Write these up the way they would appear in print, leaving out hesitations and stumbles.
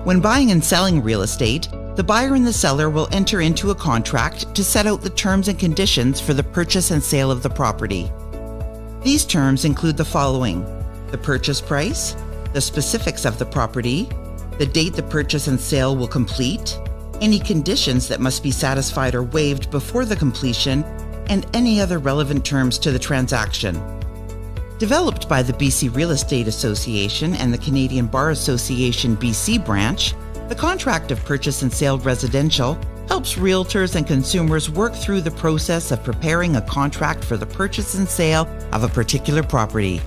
When buying and selling real estate, the buyer and the seller will enter into a contract to set out the terms and conditions for the purchase and sale of the property. These terms include the following: the purchase price, the specifics of the property, the date the purchase and sale will complete, any conditions that must be satisfied or waived before the completion, and any other relevant terms to the transaction. Developed by the BC Real Estate Association and the Canadian Bar Association BC branch, the Contract of Purchase and Sale Residential helps realtors and consumers work through the process of preparing a contract for the purchase and sale of a particular property.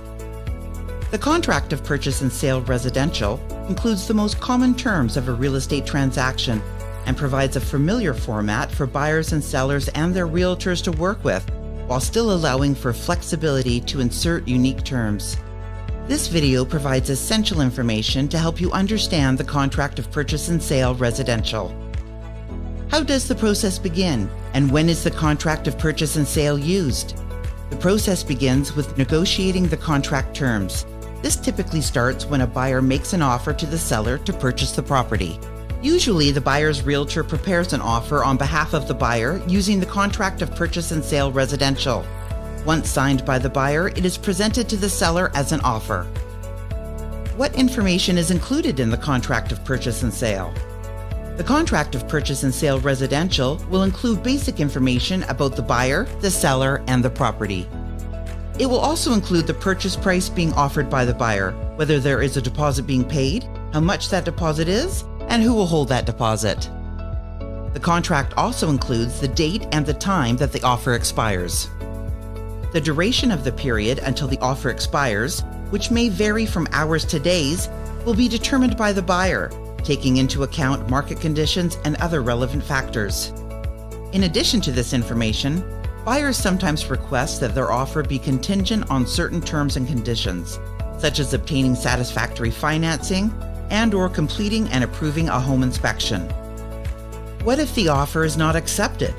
The Contract of Purchase and Sale Residential includes the most common terms of a real estate transaction and provides a familiar format for buyers and sellers and their realtors to work with, while still allowing for flexibility to insert unique terms. This video provides essential information to help you understand the Contract of Purchase and Sale Residential. How does the process begin, and when is the Contract of Purchase and Sale used? The process begins with negotiating the contract terms. This typically starts when a buyer makes an offer to the seller to purchase the property. Usually, the buyer's realtor prepares an offer on behalf of the buyer using the Contract of Purchase and Sale Residential. Once signed by the buyer, it is presented to the seller as an offer. What information is included in the Contract of Purchase and Sale? The Contract of Purchase and Sale Residential will include basic information about the buyer, the seller, and the property. It will also include the purchase price being offered by the buyer, whether there is a deposit being paid, how much that deposit is, and who will hold that deposit. The contract also includes the date and the time that the offer expires. The duration of the period until the offer expires, which may vary from hours to days, will be determined by the buyer, taking into account market conditions and other relevant factors. In addition to this information, buyers sometimes request that their offer be contingent on certain terms and conditions, such as obtaining satisfactory financing and/or completing and approving a home inspection. What if the offer is not accepted?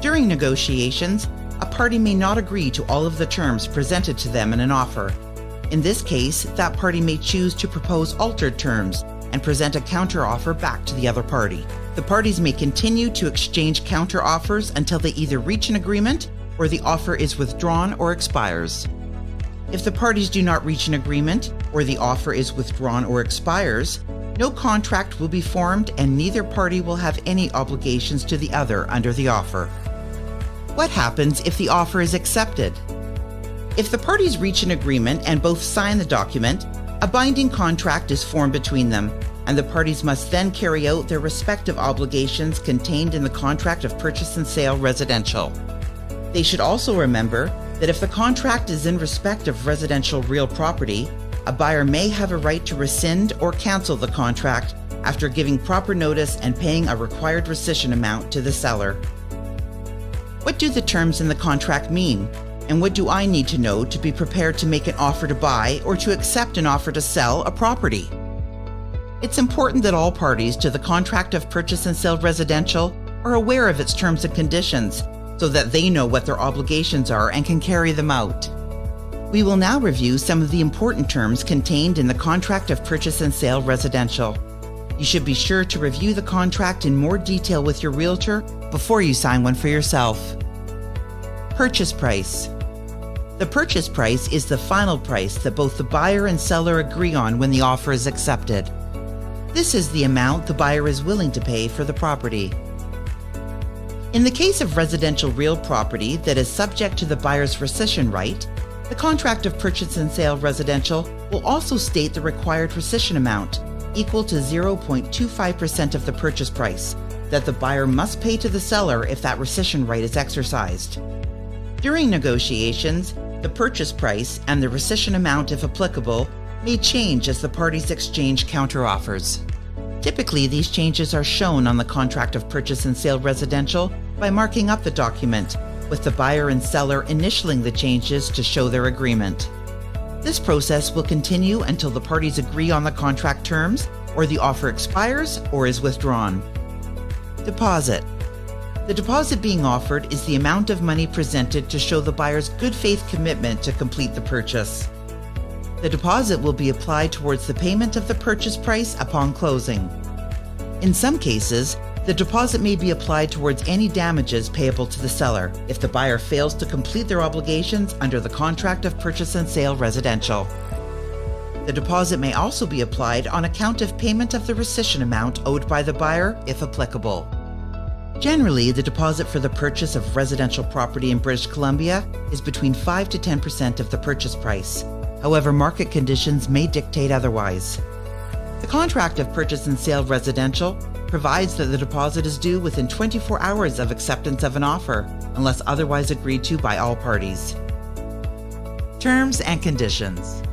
During negotiations, a party may not agree to all of the terms presented to them in an offer. In this case, that party may choose to propose altered terms and present a counteroffer back to the other party. The parties may continue to exchange counteroffers until they either reach an agreement or the offer is withdrawn or expires. If the parties do not reach an agreement, or the offer is withdrawn or expires, no contract will be formed and neither party will have any obligations to the other under the offer. What happens if the offer is accepted? If the parties reach an agreement and both sign the document, a binding contract is formed between them, and the parties must then carry out their respective obligations contained in the Contract of Purchase and Sale Residential. They should also remember that if the contract is in respect of residential real property, a buyer may have a right to rescind or cancel the contract after giving proper notice and paying a required rescission amount to the seller. What do the terms in the contract mean? And what do I need to know to be prepared to make an offer to buy or to accept an offer to sell a property? It's important that all parties to the Contract of Purchase and Sale Residential are aware of its terms and conditions, so that they know what their obligations are and can carry them out. We will now review some of the important terms contained in the Contract of Purchase and Sale Residential. You should be sure to review the contract in more detail with your realtor before you sign one for yourself. Purchase price. The purchase price is the final price that both the buyer and seller agree on when the offer is accepted. This is the amount the buyer is willing to pay for the property. In the case of residential real property that is subject to the buyer's rescission right, the Contract of Purchase and Sale Residential will also state the required rescission amount, equal to 0.25% of the purchase price, that the buyer must pay to the seller if that rescission right is exercised. During negotiations, the purchase price and the rescission amount, if applicable, may change as the parties exchange counteroffers. Typically, these changes are shown on the Contract of Purchase and Sale Residential by marking up the document, with the buyer and seller initialing the changes to show their agreement. This process will continue until the parties agree on the contract terms, or the offer expires or is withdrawn. Deposit. The deposit being offered is the amount of money presented to show the buyer's good faith commitment to complete the purchase. The deposit will be applied towards the payment of the purchase price upon closing. In some cases, the deposit may be applied towards any damages payable to the seller if the buyer fails to complete their obligations under the contract of purchase and sale residential. The deposit may also be applied on account of payment of the rescission amount owed by the buyer, if applicable. Generally, the deposit for the purchase of residential property in British Columbia is between 5 to 10% of the purchase price. However, market conditions may dictate otherwise. The contract of purchase and sale residential provides that the deposit is due within 24 hours of acceptance of an offer, unless otherwise agreed to by all parties. Terms and conditions.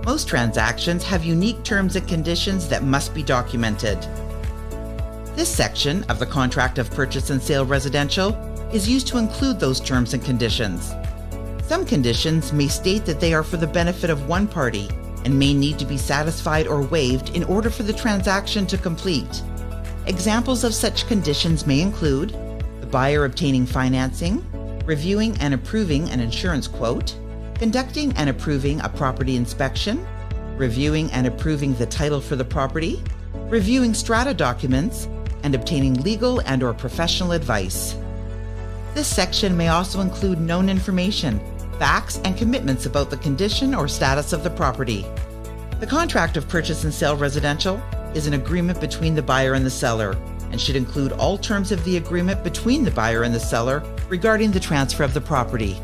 Most transactions have unique terms and conditions that must be documented. This section of the contract of purchase and sale residential is used to include those terms and conditions. Some conditions may state that they are for the benefit of one party and may need to be satisfied or waived in order for the transaction to complete. Examples of such conditions may include the buyer obtaining financing, reviewing and approving an insurance quote, conducting and approving a property inspection, reviewing and approving the title for the property, reviewing strata documents, and obtaining legal and/or professional advice. This section may also include known information, facts, and commitments about the condition or status of the property. The contract of purchase and sale residential is an agreement between the buyer and the seller and should include all terms of the agreement between the buyer and the seller regarding the transfer of the property.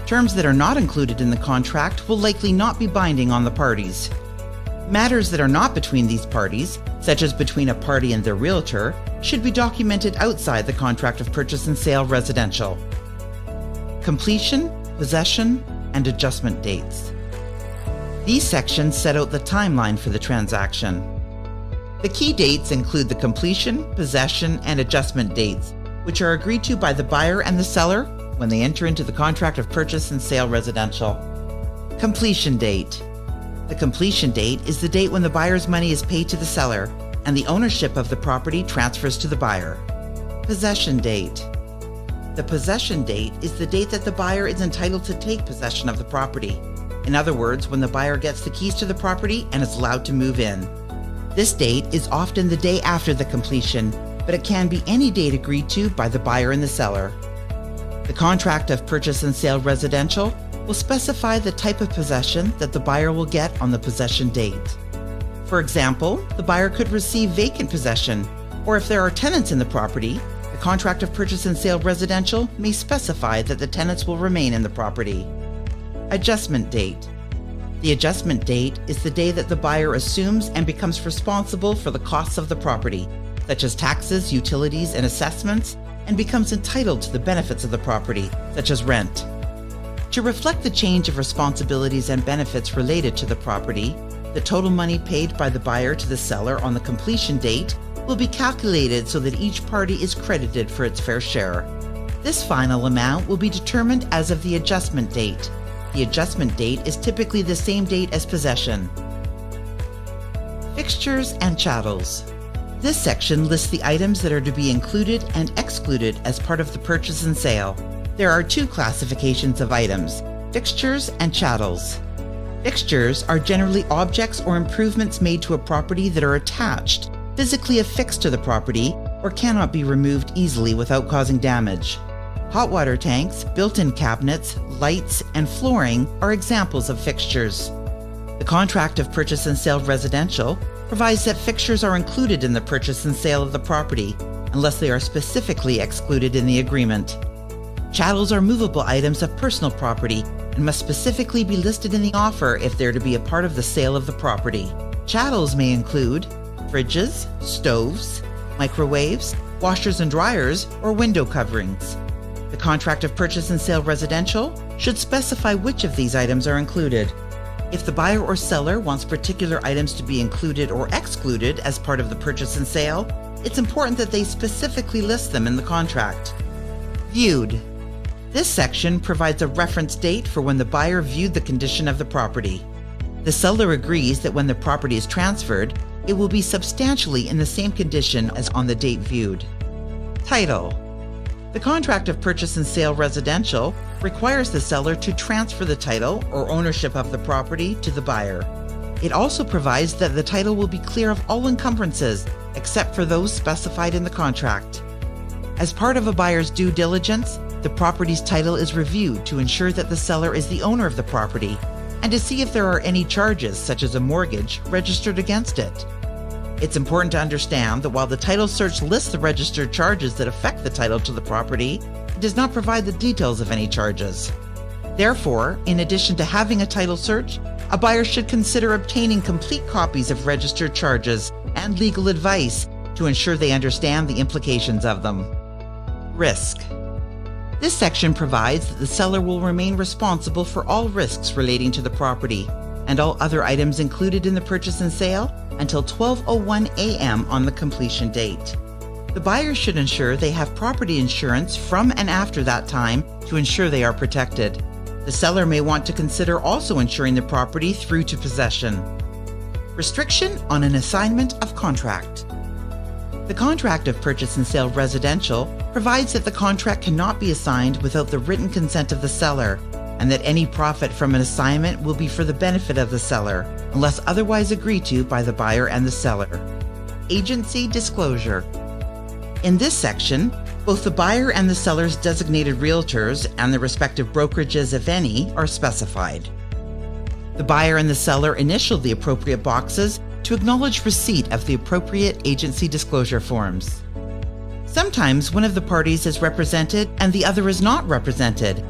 Terms that are not included in the contract will likely not be binding on the parties. Matters that are not between these parties, such as between a party and their realtor, should be documented outside the contract of purchase and sale residential. Completion, possession, and adjustment dates. These sections set out the timeline for the transaction. The key dates include the completion, possession, and adjustment dates, which are agreed to by the buyer and the seller when they enter into the contract of purchase and sale residential. Completion date. The completion date is the date when the buyer's money is paid to the seller and the ownership of the property transfers to the buyer. Possession date. The possession date is the date that the buyer is entitled to take possession of the property. In other words, when the buyer gets the keys to the property and is allowed to move in. This date is often the day after the completion, but it can be any date agreed to by the buyer and the seller. The contract of purchase and sale residential will specify the type of possession that the buyer will get on the possession date. For example, the buyer could receive vacant possession, or if there are tenants in the property, the contract of purchase and sale residential may specify that the tenants will remain in the property. Adjustment date. The adjustment date is the day that the buyer assumes and becomes responsible for the costs of the property, such as taxes, utilities, and assessments, and becomes entitled to the benefits of the property, such as rent. To reflect the change of responsibilities and benefits related to the property, the total money paid by the buyer to the seller on the completion date will be calculated so that each party is credited for its fair share. This final amount will be determined as of the adjustment date. The adjustment date is typically the same date as possession. Fixtures and chattels. This section lists the items that are to be included and excluded as part of the purchase and sale. There are two classifications of items, fixtures and chattels. Fixtures are generally objects or improvements made to a property that are attached, physically affixed to the property, or cannot be removed easily without causing damage. Hot water tanks, built-in cabinets, lights, and flooring are examples of fixtures. The contract of purchase and sale residential provides that fixtures are included in the purchase and sale of the property, unless they are specifically excluded in the agreement. Chattels are movable items of personal property and must specifically be listed in the offer if they're to be a part of the sale of the property. Chattels may include fridges, stoves, microwaves, washers and dryers, or window coverings. The contract of purchase and sale residential should specify which of these items are included. If the buyer or seller wants particular items to be included or excluded as part of the purchase and sale, it's important that they specifically list them in the contract. Viewed. This section provides a reference date for when the buyer viewed the condition of the property. The seller agrees that when the property is transferred, it will be substantially in the same condition as on the date viewed. Title. The contract of purchase and sale residential requires the seller to transfer the title or ownership of the property to the buyer. It also provides that the title will be clear of all encumbrances except for those specified in the contract. As part of a buyer's due diligence, the property's title is reviewed to ensure that the seller is the owner of the property and to see if there are any charges, such as a mortgage, registered against it. It's important to understand that while the title search lists the registered charges that affect the title to the property, it does not provide the details of any charges. Therefore, in addition to having a title search, a buyer should consider obtaining complete copies of registered charges and legal advice to ensure they understand the implications of them. Risk. This section provides that the seller will remain responsible for all risks relating to the property and all other items included in the purchase and sale until 12:01 a.m. on the completion date. The buyer should ensure they have property insurance from and after that time to ensure they are protected. The seller may want to consider also insuring the property through to possession. Restriction on an assignment of contract. The contract of purchase and sale residential provides that the contract cannot be assigned without the written consent of the seller, and that any profit from an assignment will be for the benefit of the seller, unless otherwise agreed to by the buyer and the seller. Agency disclosure. In this section, both the buyer and the seller's designated realtors and the respective brokerages, if any, are specified. The buyer and the seller initial the appropriate boxes to acknowledge receipt of the appropriate agency disclosure forms. Sometimes one of the parties is represented and the other is not represented.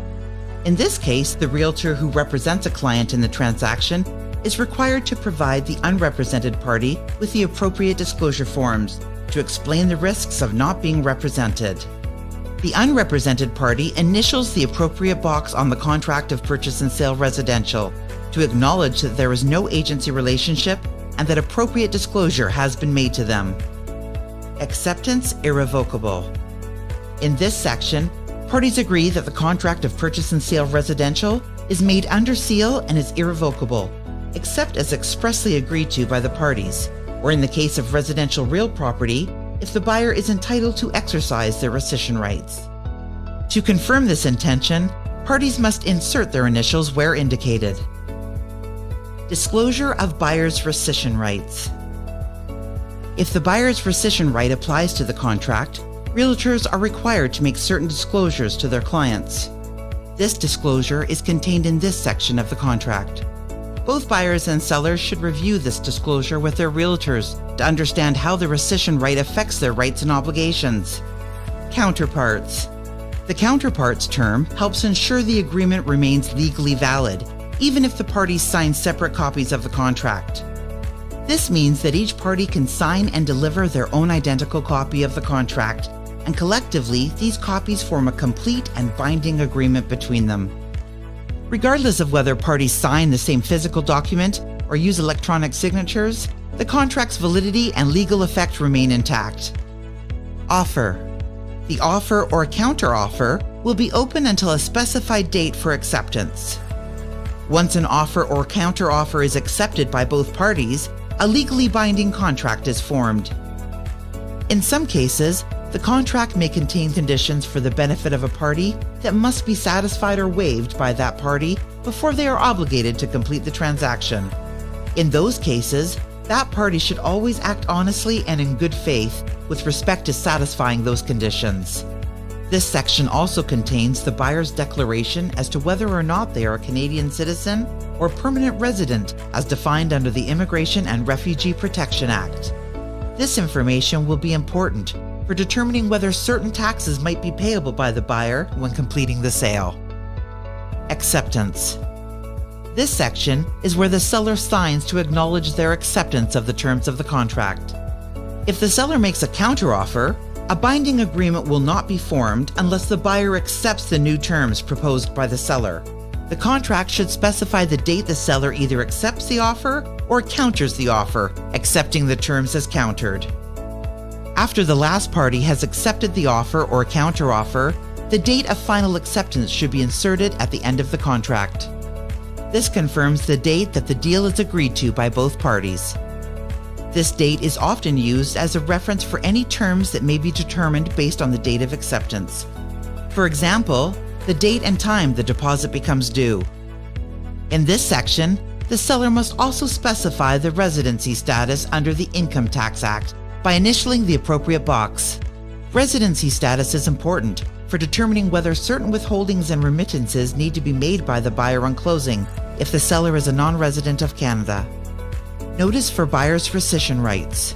In this case, the realtor who represents a client in the transaction is required to provide the unrepresented party with the appropriate disclosure forms to explain the risks of not being represented. The unrepresented party initials the appropriate box on the contract of purchase and sale residential to acknowledge that there is no agency relationship and that appropriate disclosure has been made to them. Acceptance irrevocable. In this section, parties agree that the contract of purchase and sale residential is made under seal and is irrevocable, except as expressly agreed to by the parties, or in the case of residential real property, if the buyer is entitled to exercise their rescission rights. To confirm this intention, parties must insert their initials where indicated. Disclosure of buyer's rescission rights. If the buyer's rescission right applies to the contract, realtors are required to make certain disclosures to their clients. This disclosure is contained in this section of the contract. Both buyers and sellers should review this disclosure with their realtors to understand how the rescission right affects their rights and obligations. Counterparts. The counterparts term helps ensure the agreement remains legally valid, even if the parties sign separate copies of the contract. This means that each party can sign and deliver their own identical copy of the contract, and collectively, these copies form a complete and binding agreement between them. Regardless of whether parties sign the same physical document or use electronic signatures, the contract's validity and legal effect remain intact. Offer. The offer or counteroffer will be open until a specified date for acceptance. Once an offer or counteroffer is accepted by both parties, a legally binding contract is formed. In some cases, the contract may contain conditions for the benefit of a party that must be satisfied or waived by that party before they are obligated to complete the transaction. In those cases, that party should always act honestly and in good faith with respect to satisfying those conditions. This section also contains the buyer's declaration as to whether or not they are a Canadian citizen or permanent resident as defined under the Immigration and Refugee Protection Act. This information will be important for determining whether certain taxes might be payable by the buyer when completing the sale. Acceptance. This section is where the seller signs to acknowledge their acceptance of the terms of the contract. If the seller makes a counteroffer, a binding agreement will not be formed unless the buyer accepts the new terms proposed by the seller. The contract should specify the date the seller either accepts the offer or counters the offer, accepting the terms as countered. After the last party has accepted the offer or counteroffer, the date of final acceptance should be inserted at the end of the contract. This confirms the date that the deal is agreed to by both parties. This date is often used as a reference for any terms that may be determined based on the date of acceptance. For example, the date and time the deposit becomes due. In this section, the seller must also specify the residency status under the Income Tax Act by initialing the appropriate box. Residency status is important for determining whether certain withholdings and remittances need to be made by the buyer on closing if the seller is a non-resident of Canada. Notice for buyer's rescission rights.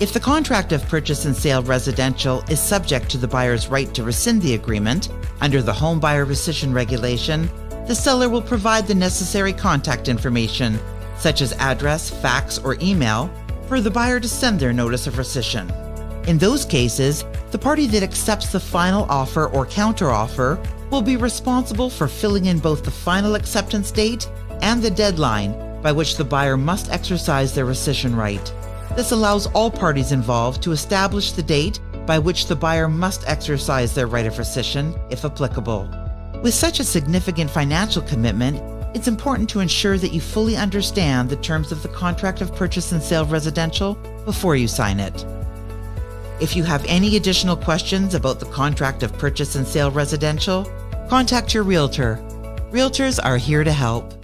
If the contract of purchase and sale residential is subject to the buyer's right to rescind the agreement under the homebuyer rescission regulation, the seller will provide the necessary contact information, such as address, fax, or email, for the buyer to send their notice of rescission. In those cases, the party that accepts the final offer or counteroffer will be responsible for filling in both the final acceptance date and the deadline by which the buyer must exercise their rescission right. This allows all parties involved to establish the date by which the buyer must exercise their right of rescission, if applicable. With such a significant financial commitment, it's important to ensure that you fully understand the terms of the contract of purchase and sale residential before you sign it. If you have any additional questions about the contract of purchase and sale residential, contact your realtor. Realtors are here to help.